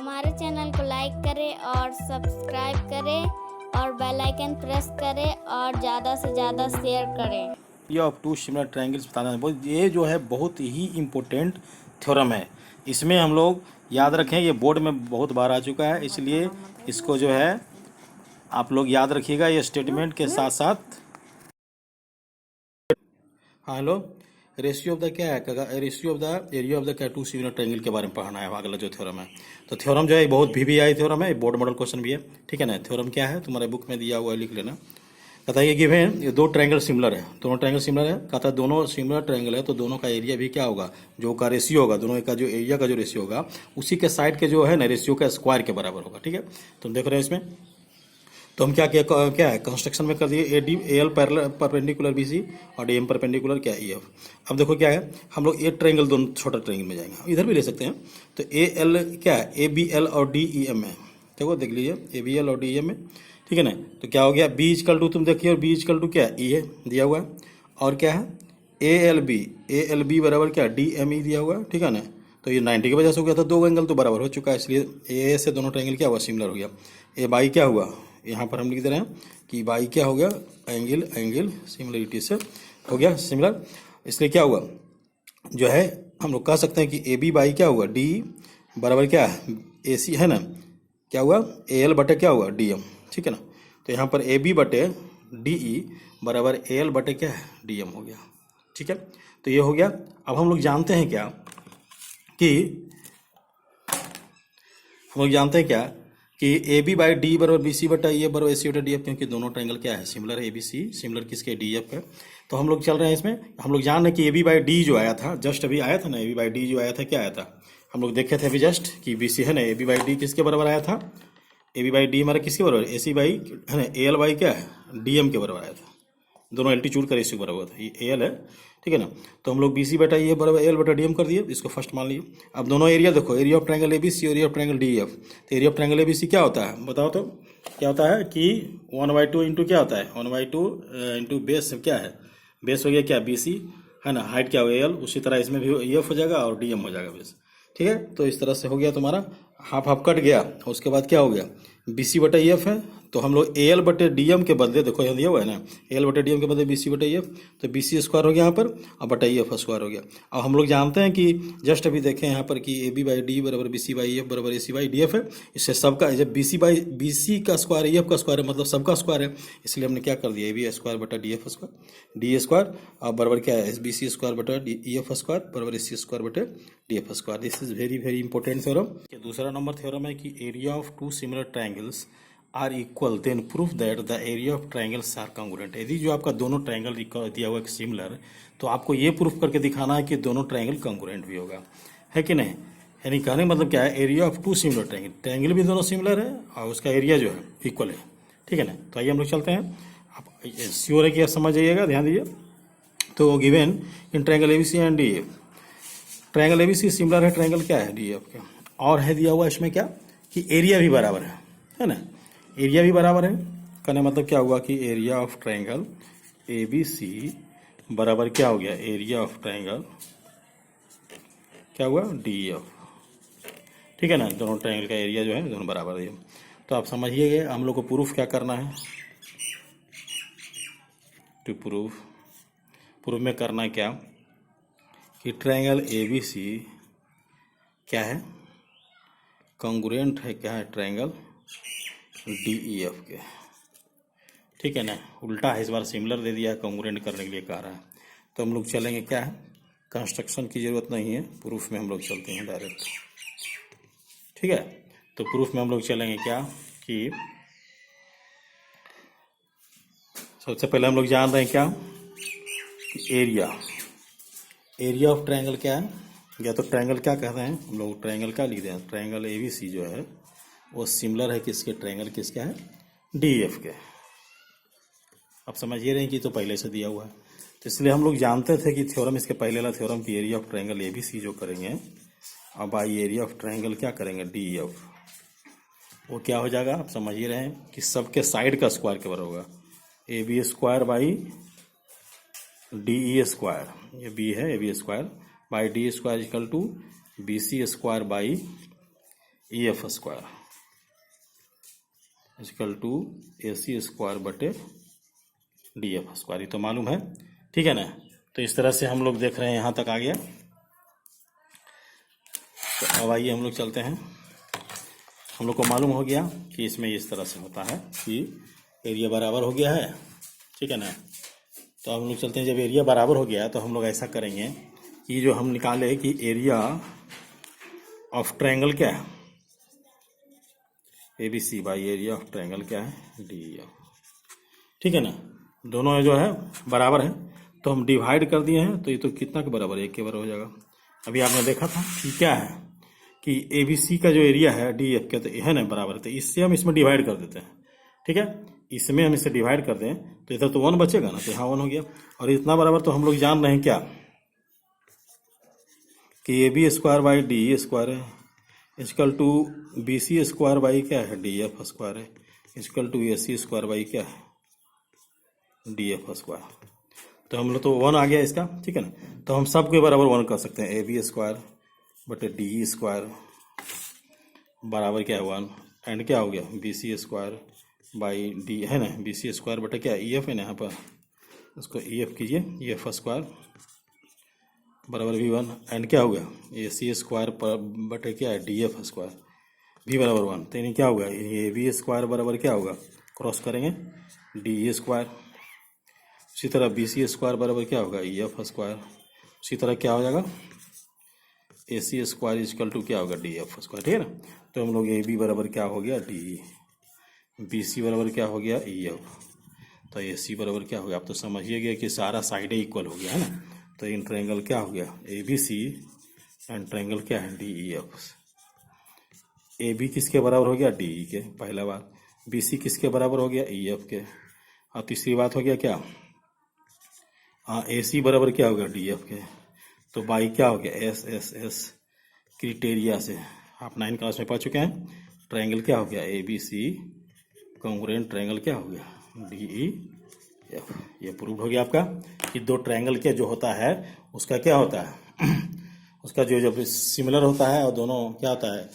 हमारे चैनल को लाइक करें और सब्सक्राइब करें और बेल आइकन प्रेस करें और ज़्यादा से ज़्यादा शेयर करें। ये ऑफ टू सिमिलर ट्रायंगल्स बताना है। ये जो है बहुत ही इम्पोर्टेंट थ्योरम है। इसमें हम लोग याद रखें, ये बोर्ड में बहुत बार आ चुका है, इसलिए इसको जो है आप लोग याद रखिएगा ये स्टेटमेंट के साथ साथ। हाँ हेलो, रेशियो ऑफ द क्या है, ratio of the area of the क्या टू सिमिलर ट्रायंगल के बारे में पढ़ना है अगला जो थ्योरम है। तो थ्योरम जो है बहुत VBI थ्योरम है, बोर्ड मॉडल क्वेश्चन भी है, ठीक है ना। थ्योरम क्या है तुम्हारे बुक में दिया हुआ है, लिख लेना। कहता है ये गिवन ये दो ट्रायंगल सिमिलर है, दोनों ट्रायंगल सिमिलर है। कहता है दोनों सिमिलर ट्रायंगल है तो दोनों का एरिया भी क्या होगा, जो का रेशियो होगा, दोनों का जो एरिया का जो रेशियो होगा उसी के साइड के जो है ना रेशियो का स्क्वायर के बराबर होगा, ठीक है। तुम देख रहे हो इसमें, तो हम क्या है कंस्ट्रक्शन में कर दिए AL परपेंडिकुलर BC और DM परपेंडिकुलर क्या EF। अब देखो क्या है, हम लोग ए ट्रायंगल दोनों छोटा ट्रायंगल में जाएंगे, इधर भी ले सकते हैं। तो AL क्या है, ABL और DEM है, देखो देख लीजिए ABL और DEM है, ठीक है ना। तो क्या हो गया B इक्वल टू, तुम देखिए, और B इक्वल टू क्या है E है दिया हुआ है, और क्या है ALB बराबर क्या DME दिया हुआ है, ठीक है ना। तो ये 90 की वजह से हो गया था, दो एंगल तो बराबर हो चुका है, इसलिए ए से दोनों ट्रायंगल क्या हुआ, सिमिलर हो गया। ए बाई क्या हुआ, यहाँ पर हम लिख दे रहे हैं कि बाई क्या हो गया, एंगल सिमिलरिटी से हो गया सिमिलर। इसलिए क्या हुआ जो है, हम लोग कह सकते हैं कि AB बाई क्या हुआ D बराबर क्या है AC है ना, क्या हुआ AL बटे क्या हुआ DM, ठीक है ना। तो यहाँ पर AB बटे DE बराबर AL बटे क्या है DM हो गया, ठीक है। तो ये हो गया। अब हम लोग जानते हैं क्या कि AB बाई D बराबर BC बटा E बराबर AC बटा DF, क्योंकि दोनों ट्रायंगल क्या है सिमिलर है, ABC सिमिलर किसके DF है। तो हम लोग चल रहे हैं इसमें, हम लोग जान रहे हैं कि AB बाई D जो आया था, जस्ट अभी आया था ना, AB बाई D जो आया था क्या आया था, हम लोग देखे थे अभी जस्ट कि BC है ना, AB बाई D किसके बराबर आया था, AB बाई D हमारा किसके बराबर, AC बाई है ना AL बाई क्या है DM के बराबर आया था, दोनों एल्टीट्यूड का रेशियो बराबर था, ये AL है, ठीक है ना। तो हम लोग BC बटा ये बराबर AL बटा DM कर दिए, इसको फर्स्ट मान लिए। अब दोनों एरिया देखो, area of triangle ABC, area of triangle DEF। तो एरिया ऑफ ट्रायंगल ABC क्या होता है बताओ तो, क्या होता है कि 1/2 इंटू क्या होता है, 1/2 इंटू बेस क्या है, बेस हो गया क्या BC है ना, हाइट क्या हो AL, उसी तरह इसमें भी EF हो जाएगा और DM हो जाएगा बेस, ठीक है। तो इस तरह से हो गया तुम्हारा, हाफ हाफ कट गया। उसके बाद क्या हो गया, BC बटा EF है, तो हम लोग AL बटे DM के बदले, देखो यहाँ दिया हुआ है ना, AL बटे DM के बदले BC बटे EF, तो BC स्क्वायर हो गया यहाँ पर और बटा EF स्क्वायर हो गया। अब हम लोग जानते हैं कि जस्ट अभी देखें यहाँ पर कि AB बाई D बराबर BC बाई EF बराबर AC बाई DF है। इससे सबका जब BC का स्क्वायर EF का स्क्वायर है, मतलब सबका स्क्वायर है, इसलिए हमने क्या कर दिया AB स्क्वायर बटा DF स्क्वायर D स्क्वायर और बराबर क्या है BC स्क्वायर बटा EF स्क्वायर बराबर AC स्क्वायर बटे DF square. This is very very important theorem. दूसरा नंबर थ्योरम है कि area of two similar triangles are equal then proof that the area of triangles are congruent. यदि जो आपका दोनों ट्रायंगल दिया हुआ है सिमिलर, तो आपको ये प्रूफ करके दिखाना है कि दोनों ट्रायंगल कॉन्ग्रुएंट भी होगा, है कि नहीं। यानी कहने मतलब क्या है, area of two similar triangle, triangle भी दोनों सिमिलर है और उसका एरिया जो है इक्वल है, ठीक है ना। तो आइए हम लोग चलते हैं, आप श्योर है कि आप समझ जाइएगा, ध्यान दीजिए। तो given in triangle ABC and DF, triangle ABC similar है ट्रायंगल क्या है DF का, और है दिया हुआ इसमें क्या कि एरिया भी बराबर है ना, एरिया भी बराबर है। कहने मतलब क्या हुआ कि एरिया ऑफ ट्रायंगल ABC बराबर क्या हो गया, एरिया ऑफ ट्रायंगल क्या हुआ DF, ठीक है ना। दोनों ट्रायंगल का एरिया जो है दोनों बराबर है। तो आप समझिए गए, हम लोग को प्रूफ क्या करना है, टू प्रूफ में करना क्या कि ट्रायंगल ABC क्या है, कॉन्ग्रुएंट है क्या है ट्रायंगल DEF के, ठीक है ना। उल्टा है, इस बार सिमिलर दे दिया है, कॉन्ग्रुएंट करने के लिए कह रहा है। तो हम लोग चलेंगे क्या है, कंस्ट्रक्शन की जरूरत नहीं है, प्रूफ में हम लोग चलते हैं डायरेक्ट, ठीक है। तो प्रूफ में हम लोग चलेंगे क्या कि सबसे पहले हम लोग जान रहे हैं क्या कि एरिया ऑफ ट्रायंगल क्या है, या तो ट्रायंगल क्या कहते हैं हम लोग, ट्रायंगल क्या लिखते हैं, ट्रायंगल ABC जो है वो सिमिलर है किसके, ट्रायंगल किसका है DF के। अब समझिए रहे हैं कि तो पहले से दिया हुआ है, तो इसलिए हम लोग जानते थे कि थ्योरम इसके पहले वाला थ्योरम की एरिया ऑफ ट्रायंगल ABC जो करेंगे, अब आई एरिया ऑफ ट्रायंगल क्या करेंगे DF, वो क्या हो जाएगा, आप समझिए रहे हैं कि सबके साइड का स्क्वायर के बराबर होगा, AB square by DE square, ये B है AB square by D square equal to BC square by E F square equal to A C square बटे डी एफ स्क्वायर, ये तो मालूम है, ठीक है ना। तो इस तरह से हम लोग देख रहे हैं, यहाँ तक आ गया। तो अब आइए हम लोग चलते हैं। हम लोग को मालूम हो गया कि इसमें इस तरह से होता है कि एरिया बराबर हो गया है, ठीक है ना। तो हम लोग चलते हैं, जब एरिया बराबर हो गया तो हम लोग ऐसा करेंगे कि जो हम निकाले कि एरिया ऑफ ट्रायंगल क्या है, A B C by area of triangle क्या है, डी एफ, ठीक है ना। दोनों जो है बराबर है, तो हम डिवाइड कर दिए हैं, तो ये तो कितना के बराबर है, 1 के बराबर हो जाएगा। अभी आपने देखा था कि क्या है कि ए बी सी का जो एरिया है डी एफ का, तो है ना बराबर, तो इससे हम इसमें डिवाइड कर देते हैं, ठीक है। इसमें हम इसे डिवाइड कर दें तो इधर तो 1 बचेगा ना, तो यहाँ 1 हो गया। और इतना बराबर तो हम लोग जान रहे हैं क्या कि A B square by D square है equal to B C square by क्या है, डी एफ स्क्वायर है equal to A C square by क्या है, डी एफ स्क्वायर। तो हम लोग तो 1 आ गया इसका, ठीक है ना। तो हम सबके बराबर 1 कर सकते हैं, ए बी स्क्वायर बटे डी स्क्वायर बराबर क्या है 1, एंड क्या हो गया B C square by D है ना, बी सी स्क्वायर बटे क्या ई एफ है ना, यहाँ पर उसको ई एफ कीजिए, ई एफ स्क्वायर बराबर वी 1, एंड क्या हो गया ए सी स्क्वायर बटे क्या है डी एफ स्क्वायर वी बराबर 1। तो यानी क्या होगा, ए बी स्क्वायर बराबर क्या होगा, क्रॉस करेंगे डी स्क्वायर। उसी तरह बी सी स्क्वायर बराबर क्या होगा, ई एफ स्क्वायर। उसी तरह क्या हो जाएगा, ए सी स्क्वायर इक्वल टू क्या होगा, डी एफ स्क्वायर, ठीक है ना। तो हम लोग ए बी बराबर क्या हो गया, डी, बी सी बराबर क्या हो गया, ई एफ, तो ए सी बराबर क्या हो गया। आप तो समझिए गया कि सारा साइडें इक्वल हो गया है ना। तो इन ट्रायंगल क्या हो गया, A B C, and triangle क्या है, D E F. A B किसके बराबर हो गया, डी ई के, पहला बात। बी सी किसके बराबर हो गया, ई एफ के। और तीसरी बात हो गया क्या, हाँ ए सी बराबर क्या हो गया, डी एफ के। तो बाई क्या हो गया, एस एस एस क्राइटेरिया से आप 9 क्लास में पढ़ चुके हैं। ट्रायंगल क्या हो गया, A B C congruent triangle क्या हो गया, डी ई एफ। ये प्रूव हो गया आपका कि दो ट्रायंगल के जो होता है उसका क्या होता है उसका जो जब सिमिलर होता है और दोनों क्या होता है,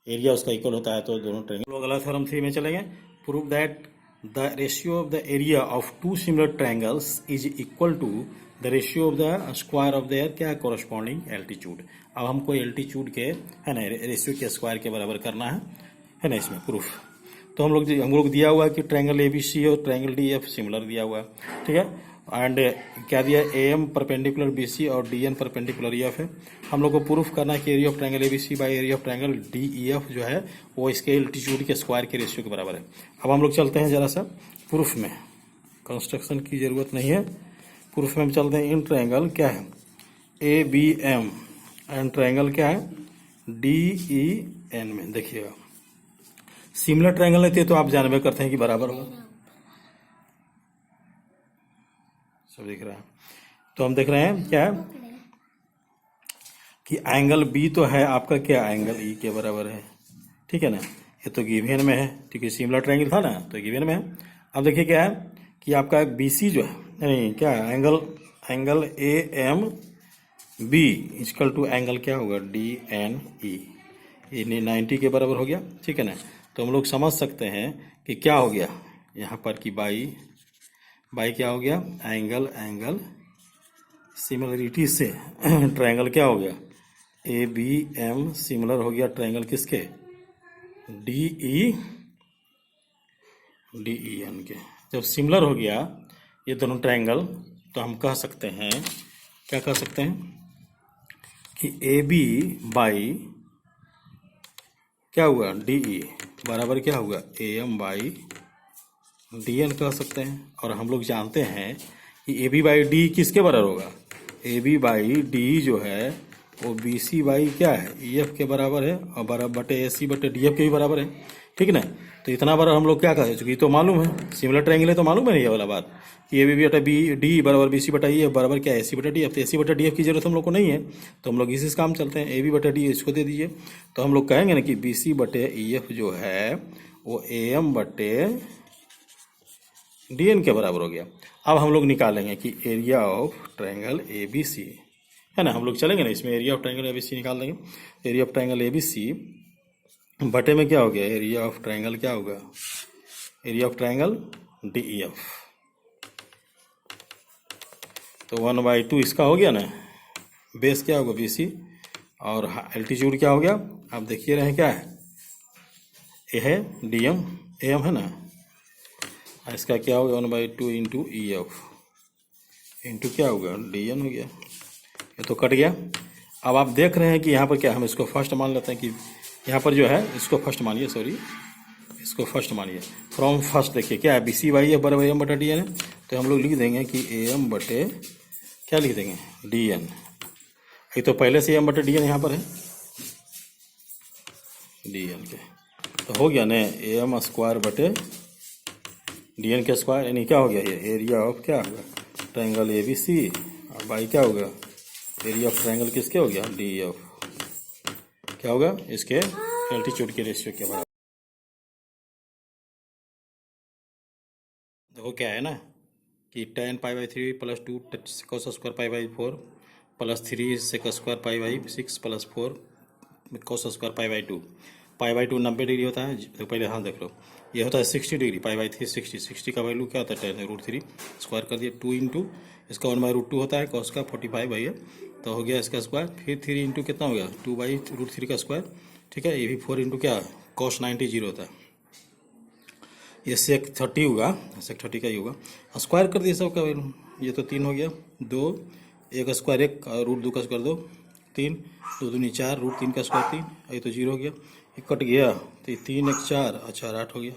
एरिया उसका इक्वल होता है, तो दोनों ट्रायंगल। लोग अगला थ्योरम 3 में चलेंगे। Prove that the ratio of the area of 2 similar triangles is equal to the ratio of the square of their क्या कोरस्पॉन्डिंग एल्टीट्यूड। अब हमको एल्टीट्यूड के है ना रेशियो के स्क्वायर के बराबर करना है ना इसमें प्रूफ। तो हम लोग दिया हुआ है कि ट्रायंगल ए बी सी और ट्रायंगल डी एफ सिमिलर दिया हुआ है, ठीक है। एंड क्या दिया, A M perpendicular B C और D N perpendicular E F है। हम लोग को प्रूफ करना है कि area of triangle A B C by area of triangle D E F जो है वो इसके एल्टीट्यूड के स्क्वायर के रेशियो के बराबर है। अब हम लोग चलते हैं जरा सा प्रूफ में, कंस्ट्रक्शन की जरूरत नहीं है, प्रूफ में हम चलते हैं। इन ट्रायंगल क्या है, A B M, and triangle क्या है, डी ई एन में। देखिएगा सिमिलर ट्रायंगल लेते हैं तो आप जानबे करते हैं कि बराबर होगा, सब दिख रहा है। तो हम देख रहे हैं क्या है कि एंगल बी तो है आपका क्या, एंगल ई के बराबर है, ठीक है ना। ये तो गिवन में है क्योंकि सिमिलर ट्रायंगल था ना, तो गिवन में है। अब देखिए क्या है कि आपका बी सी जो है नहीं क्या angle A M B equal to angle क्या होगा, डी एन ई, ये 90 के बराबर हो गया, ठीक है ना। तो हम लोग समझ सकते हैं कि क्या हो गया यहाँ पर कि बाई क्या हो गया, एंगल सिमिलरिटी से ट्रायंगल क्या हो गया, ए बी एम सिमिलर हो गया ट्रायंगल किसके, डी ई एन के। जब सिमिलर हो गया ये दोनों ट्रायंगल तो हम कह सकते हैं, क्या कह सकते हैं कि ए बी बाई क्या हुआ, डी ई बराबर क्या होगा, A M by D N कह सकते हैं। और हम लोग जानते हैं कि ए बी बाई डी किसके बराबर होगा, ए बी बाई डी जो है वो बी सी बाई क्या है, ई एफ के बराबर है, और बराबर बटे ए सी बटे डी एफ के भी बराबर है, ठीक है ना। तो इतना बार हम लोग क्या कहें, चूंकि तो मालूम है सिमिलर ट्रायंगल है तो मालूम है ये वाला बात कि ए बी बटा बी डी बराबर बी सी बटा ई एफ बराबर क्या है, ए सी बटा डी एफ। तो ए सी बटा डी एफ की जरूरत हम लोग को नहीं है, तो हम लोग इसी से काम चलते हैं। ए बी बटा डी इसको दे दीजिए, तो हम लोग कहेंगे ना कि बी सी बटे ई एफ जो है वो ए एम बटे डी एन के बराबर हो गया। अब हम लोग निकालेंगे कि area of triangle A B C है ना, हम लोग चलेंगे ना इसमें, area of triangle A B C निकाल देंगे। Area of triangle A B C बटे में क्या हो गया, एरिया ऑफ ट्रायंगल क्या होगा, एरिया ऑफ ट्रायंगल DEF। तो 1/2 इसका हो गया ना, बेस क्या होगा BC, और एल्टीट्यूड क्या हो गया, आप देखिए रहे क्या है, ये है DM, AM है ना, इसका क्या होगा 1/2 इंटू EF इंटू क्या होगा DN हो गया, ये तो कट गया। अब आप देख रहे हैं कि यहाँ पर क्या, हम इसको फर्स्ट मान लेते हैं कि यहाँ पर जो है इसको फर्स्ट मानिए, सॉरी इसको फर्स्ट मानिए, फ्रॉम फर्स्ट देखिए क्या है, BC/F बराबर AM बटा DN है, तो हम लोग लिख देंगे कि AM बटे क्या लिख देंगे DN, ये तो पहले से AM बटे DN यहाँ पर है, DN के तो हो गया ना AM स्क्वायर बटे DN के स्क्वायर, यानी क्या हो गया ये एरिया ऑफ क्या होगा ट्रायंगल ABC, और बाई क्या होगा एरिया ऑफ ट्रायंगल किसके हो गया DEF, क्या होगा इसके एल्टीट्यूड के रेशियो के बराबर। देखो क्या है ना कि tan π/3 plus 2 cos square π/4 plus 3 sec square π/6 plus 4 cos square π/2, π/2 90 degree होता है, तो पहले हाँ देख लो, ये होता है 60 डिग्री, π/3 60 का वैल्यू क्या होता है tan√3 स्क्वायर कर दिया 2 इंटू इसका 1/√2 होता है cos का 45 भाई है, तो हो गया इसका स्क्वायर, फिर 3 इंटू कितना हो गया 2/√3 का स्क्वायर, ठीक है, ये भी 4 इंटू क्या cos 90 जीरो होता है, ये sec 30 होगा, sec 30 का ही होगा, स्क्वायर कर दिया सबका वैल्यू, ये तो 3 हो गया 2, एक स्क्वायर 1 √2 का स्क्वायर 2 3 2 दूनी 4 √3 का स्क्वायर 3, ये तो 0 हो गया, ये कट गया तो ये 3 1 4 और 4 8 हो गया।